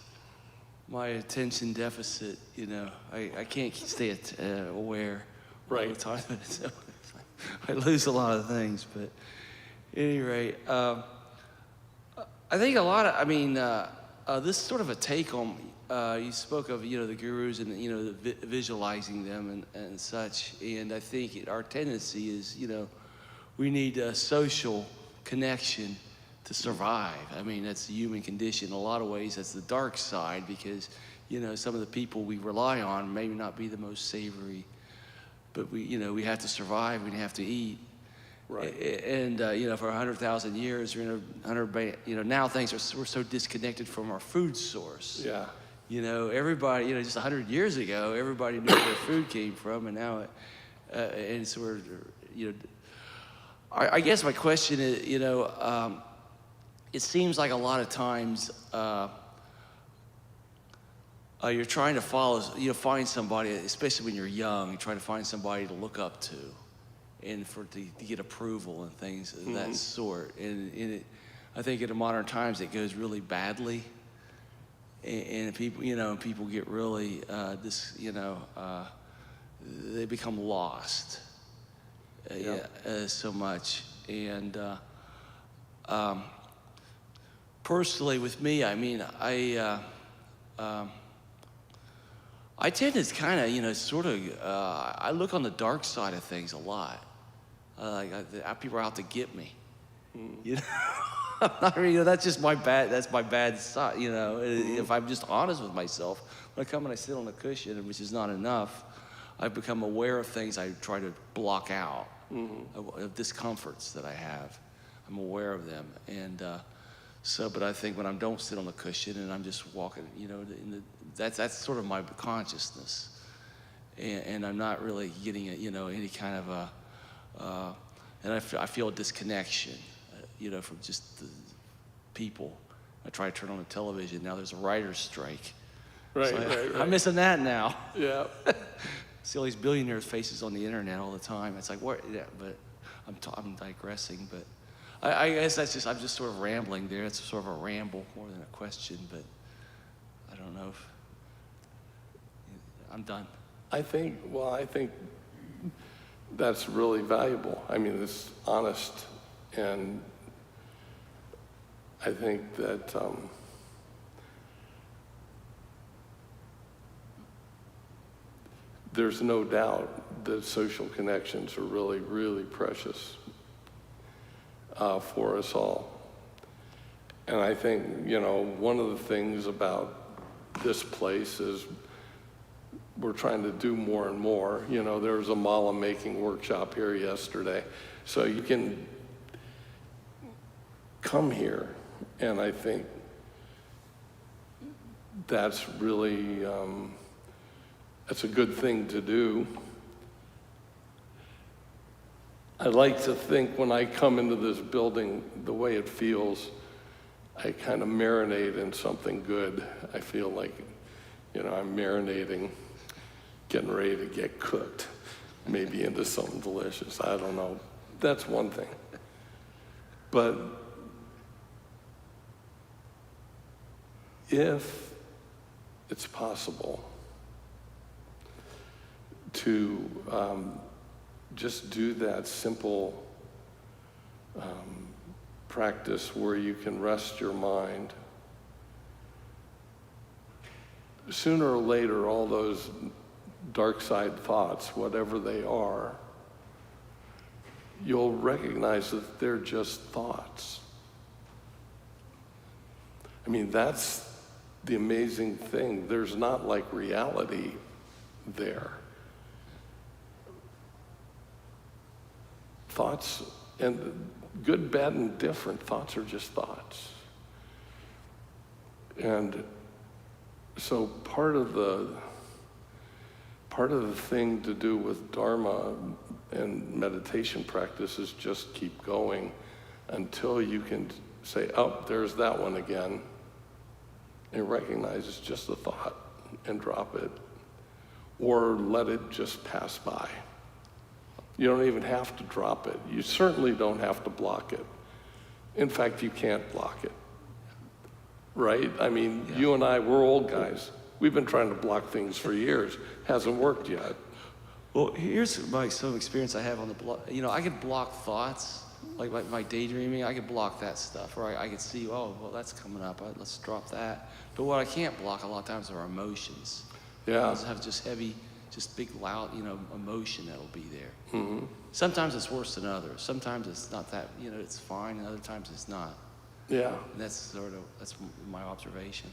my attention deficit. I can't stay aware all the time, so I lose a lot of things. But at any rate, I think a lot of, this is sort of a take on. You spoke of, the gurus and, the visualizing them and such. And I think our tendency is, we need a social connection to survive. I mean, that's the human condition. In a lot of ways, that's the dark side because, some of the people we rely on may not be the most savory, but we have to survive, we have to eat. Right. And, for 100,000 years, now we're so disconnected from our food source. Yeah. Everybody, just 100 years ago, everybody knew where food came from, and now, and so we're, I guess my question is, it seems like a lot of times you're trying to find somebody, especially when you're young, you're trying to find somebody to look up to, and to get approval and things of that sort. And I think in the modern times it goes really badly. And people get really, they become lost, so much. And personally, with me, I tend to kind of, I look on the dark side of things a lot. People are out to get me, that's just my bad side, If I'm just honest with myself, when I come and I sit on a cushion, which is not enough, I've become aware of things I try to block out, of discomforts that I have. I'm aware of them. And but I think when I don't sit on the cushion and I'm just walking, that's sort of my consciousness. And I'm not really getting any kind of and I feel a disconnection. From just the people. I try to turn on the television. Now there's a writer's strike. Right, So, right. I'm missing that now. Yeah. See all these billionaires' faces on the internet all the time. It's like, what? Yeah, but I'm digressing. But I guess I'm just sort of rambling there. It's sort of a ramble more than a question. But I don't know if I'm done. I think that's really valuable. I mean, it's honest, and I think that there's no doubt that social connections are really, really precious for us all. And I think, one of the things about this place is we're trying to do more and more. There was a mala making workshop here yesterday. So you can come here, and I think that's really, that's a good thing to do. I like to think when I come into this building, the way it feels, I kind of marinate in something good. I feel like, I'm marinating, getting ready to get cooked, maybe into something delicious. I don't know. That's one thing. But if it's possible to just do that simple practice where you can rest your mind, sooner or later, all those dark side thoughts, whatever they are, you'll recognize that they're just thoughts. I mean, that's the amazing thing. There's not like reality there. Thoughts, and good, bad, and different, thoughts are just thoughts. And so part of the thing to do with Dharma and meditation practice is just keep going until you can say, oh, there's that one again, and recognize it's just a thought and drop it, or let it just pass by. You don't even have to drop it. You certainly don't have to block it. In fact, you can't block it, right? I mean, You and I, we're old guys. We've been trying to block things for years. Hasn't worked yet. Well, here's some experience I have on the block. I could block thoughts, like my daydreaming. I could block that stuff, or I could see, oh, well, that's coming up. Let's drop that. But what I can't block a lot of times are emotions. Yeah. I have just heavy, just big, loud, emotion that'll be there. Mm-hmm. Sometimes it's worse than others. Sometimes it's not that, it's fine, and other times it's not. Yeah. And that's my observation.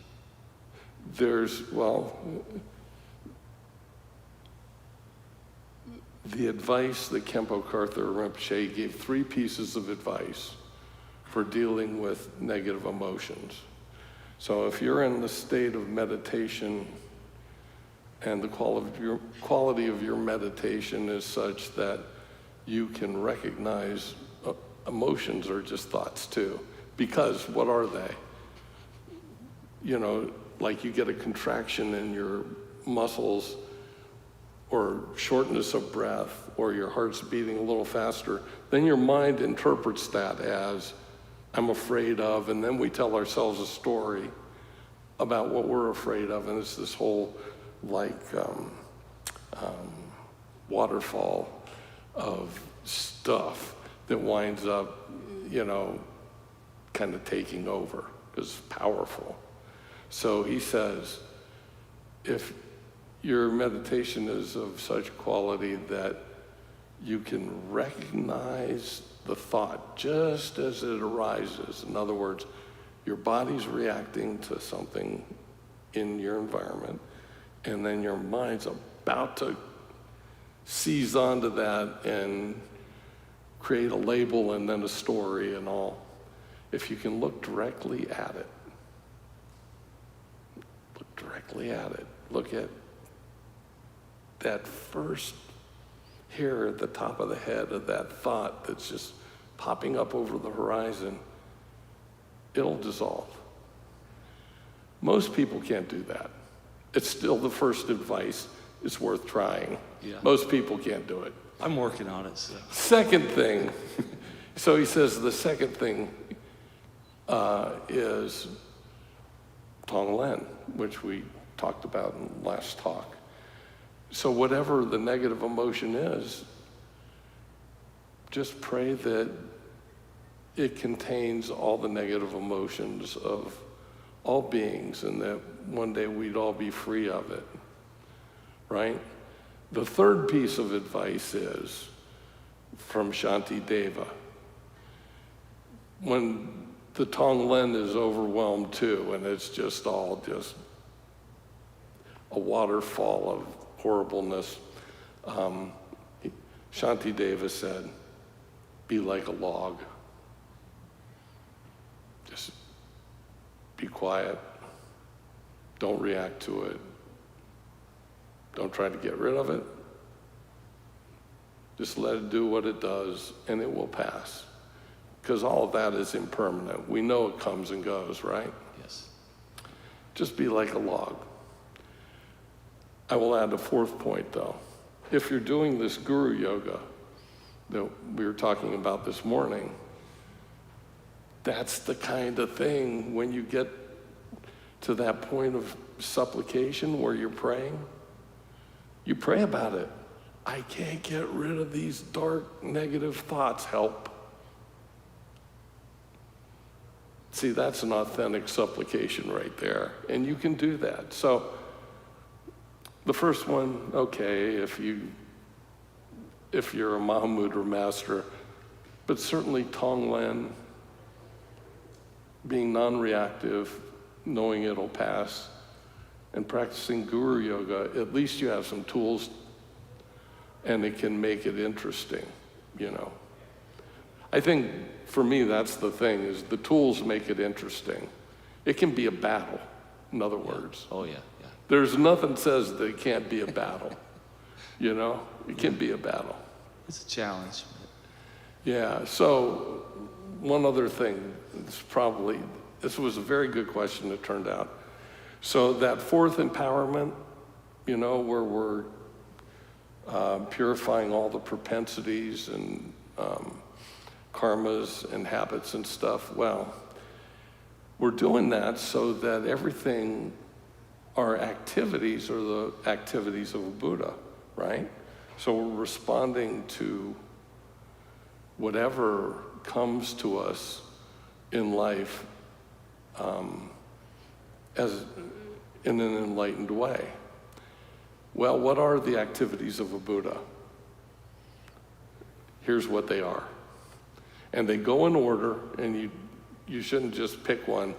The advice that Khenpo Karthar Rinpoche gave 3 pieces of advice for dealing with negative emotions. So if you're in the state of meditation and the quality of your meditation is such that you can recognize emotions are just thoughts too. Because what are they? Like you get a contraction in your muscles or shortness of breath or your heart's beating a little faster, then your mind interprets that as I'm afraid of, and then we tell ourselves a story about what we're afraid of, and it's this whole waterfall of stuff that winds up, kind of taking over because it's powerful. So he says, if your meditation is of such quality that you can recognize the thought just as it arises, in other words, your body's reacting to something in your environment, and then your mind's about to seize onto that and create a label and then a story and all. If you can look directly at it, look at that first hair at the top of the head of that thought that's just popping up over the horizon, it'll dissolve. Most people can't do that. It's still the first advice. It's worth trying. Yeah. Most people can't do it. I'm working on it, so. Second thing, so he says the second thing is Tonglen, which we talked about in the last talk. So whatever the negative emotion is, just pray that it contains all the negative emotions of all beings and that one day we'd all be free of it, right? The third piece of advice is from Shanti Deva. When the Tonglen is overwhelmed too, and it's just all just a waterfall of horribleness, Shanti Deva said, be like a log. Just be quiet. Don't react to it. Don't try to get rid of it. Just let it do what it does, and it will pass. Because all of that is impermanent. We know it comes and goes, right? Yes. Just be like a log. I will add a fourth point, though. If you're doing this guru yoga that we were talking about this morning, that's the kind of thing when you get to that point of supplication where you're praying, you pray about it. I can't get rid of these dark, negative thoughts. Help. See, that's an authentic supplication right there. And you can do that. So the first one, okay, if you're a Mahamudra master, but certainly Tonglen, being non-reactive, knowing it'll pass, and practicing guru yoga, at least you have some tools and it can make it interesting, you know. I think for me, that's the thing, is the tools make it interesting. It can be a battle, in other words. Oh, yeah. There's nothing says that it can't be a battle, you know? It can be a battle. It's a challenge. Yeah, so one other thing, this was a very good question, it turned out. So that fourth empowerment, you know, where we're purifying all the propensities and karmas and habits and stuff, well, we're doing that so that everything, our activities are the activities of a Buddha, right? So we're responding to whatever comes to us in life as in an enlightened way. Well, what are the activities of a Buddha? Here's what they are. And they go in order, and you shouldn't just pick one.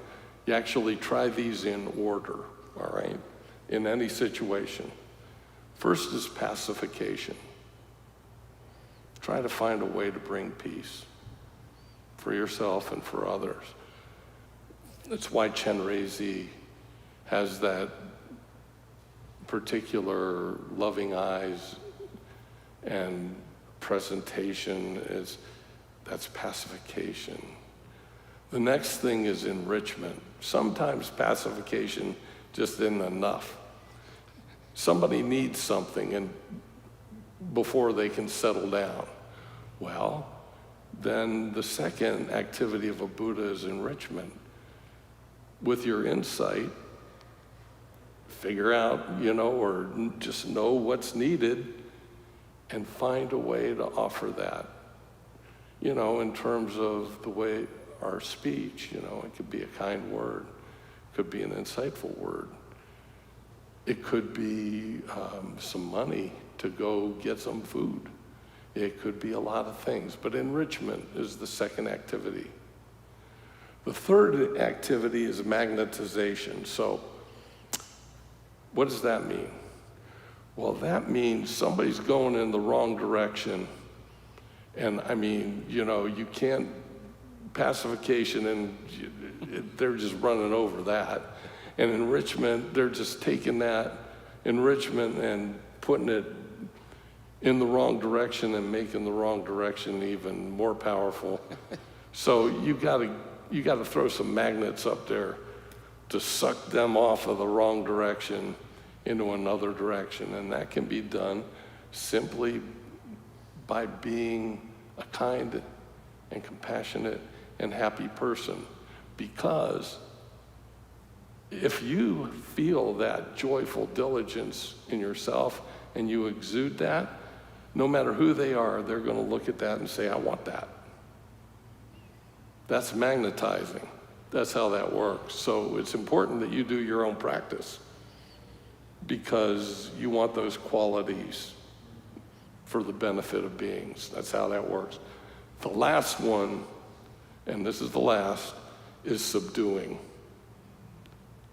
You actually try these in order, all right, in any situation. First is pacification. Try to find a way to bring peace for yourself and for others. That's why Chenrezig has that particular loving eyes and presentation. That's pacification. The next thing is enrichment. Sometimes pacification just isn't enough. Somebody needs something and before they can settle down. Well, then the second activity of a Buddha is enrichment. With your insight, figure out, you know, or just know what's needed and find a way to offer that. You know, in terms of the way our speech, you know, it could be a kind word, it could be an insightful word. It could be some money to go get some food. It could be a lot of things, but enrichment is the second activity. The third activity is magnetization. So what does that mean? Well, that means somebody's going in the wrong direction. And I mean, you know, you can't, pacification and they're just running over that. And enrichment, they're just taking that enrichment and putting it in the wrong direction and making the wrong direction even more powerful. So you gotta throw some magnets up there to suck them off of the wrong direction into another direction. And that can be done simply by being a kind and compassionate and happy person. Because if you feel that joyful diligence in yourself and you exude that, no matter who they are, they're going to look at that and say, I want that. That's magnetizing. That's how that works. So it's important that you do your own practice because you want those qualities for the benefit of beings. That's how that works. The last one, and this is the last, is subduing.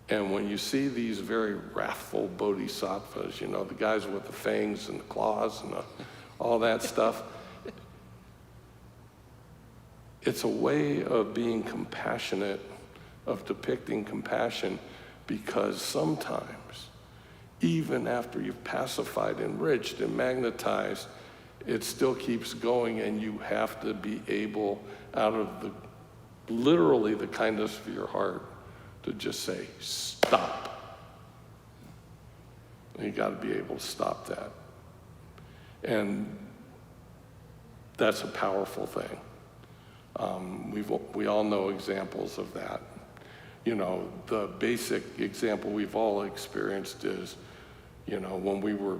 And when you see these very wrathful bodhisattvas, you know, the guys with the fangs and the claws and all that stuff, it's a way of being compassionate, of depicting compassion, because sometimes, even after you've pacified, enriched, and magnetized, it still keeps going, and you have to be able, out of literally the kindness of your heart, to just say, stop. And you got to be able to stop that. And that's a powerful thing. We all know examples of that. You know, the basic example we've all experienced is, you know, when we were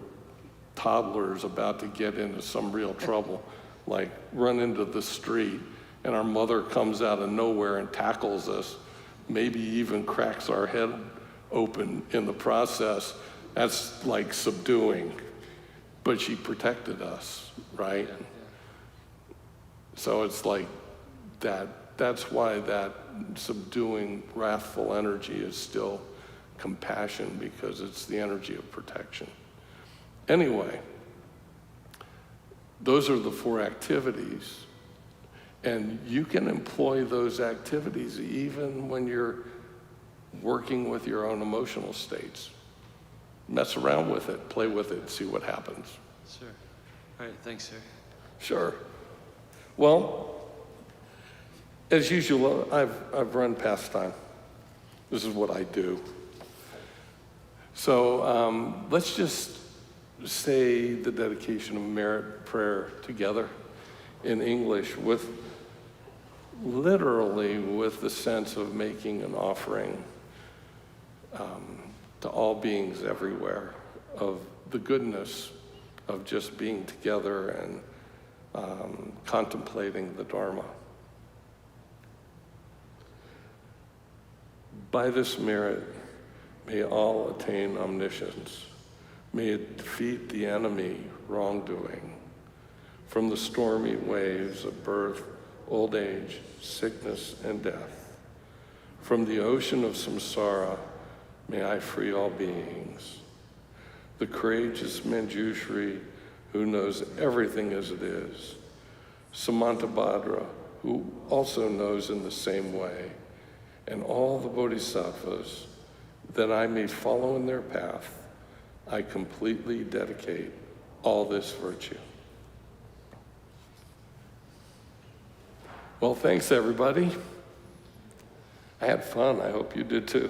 toddlers about to get into some real trouble, like run into the street, and our mother comes out of nowhere and tackles us, maybe even cracks our head open in the process. That's like subduing, but she protected us, right? Yeah. So it's like that's why that subduing, wrathful energy is still compassion, because it's the energy of protection. Anyway, those are the 4 activities. And you can employ those activities even when you're working with your own emotional states. Mess around with it, play with it, see what happens. Sure. All right, thanks, sir. Sure. Well, as usual, I've run past time. This is what I do. So let's just say the dedication of merit prayer together in English, literally with the sense of making an offering to all beings everywhere of the goodness of just being together and contemplating the Dharma. By this merit, may all attain omniscience. May it defeat the enemy, wrongdoing, from the stormy waves of birth, old age, sickness, and death. From the ocean of samsara, may I free all beings. The courageous Manjushri, who knows everything as it is. Samantabhadra, who also knows in the same way. And all the bodhisattvas, that I may follow in their path, I completely dedicate all this virtue. Well, thanks everybody. I had fun. I hope you did too.